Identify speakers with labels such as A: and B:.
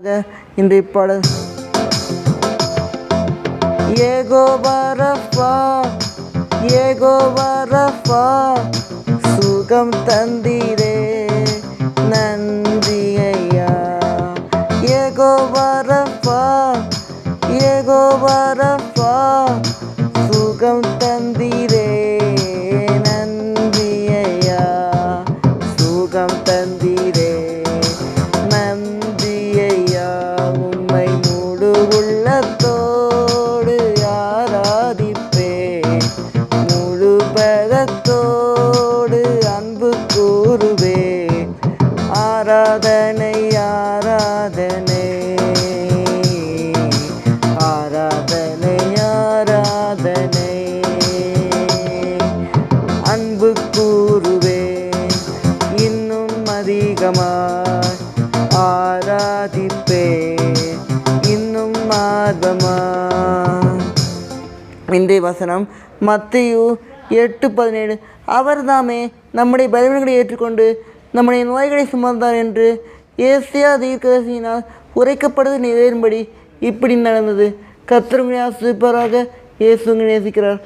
A: இன்றைய பாடல் Jehovah Rafah, Jehovah Rafah, சுகம் தந்தீரே நன்றி ஐயா. யெகோவா ரஃபா, யெகோவா ரஃபா, சுகம் தந்தீரே நன்றி ஐயா. சுகம் தந்தீரே நன்றி ஐயா. உம்மை முழு உள்ளத்தோடு ஆராதிப்பேன், முழு பலத்தோடு அன்பு கூறுவேன். ஆராதனை ஆராதனை ஆராதனை ஆராதனை, அன்பு கூறுவேன் இன்னும் அதிகமாய், ஆராதிப்பேன் இன்னும் ஆர்வமாய். இன்றைய வசனம் மத்தேயு 8:17. அவர்தாமே நம்முடைய பலவீனங்களை ஏற்றுக்கொண்டு நம்முடைய நோய்களை சுமந்தார் என்று ஏசாயா தீர்க்கதரிசியினால் உரைக்கப்படுவது நிறைவேறும்படி இப்படி நடந்தது. கர்த்தர் உங்களை ஆசீர்வதிப்பாராக. இயேசு உங்களை நேசிக்கிறார்.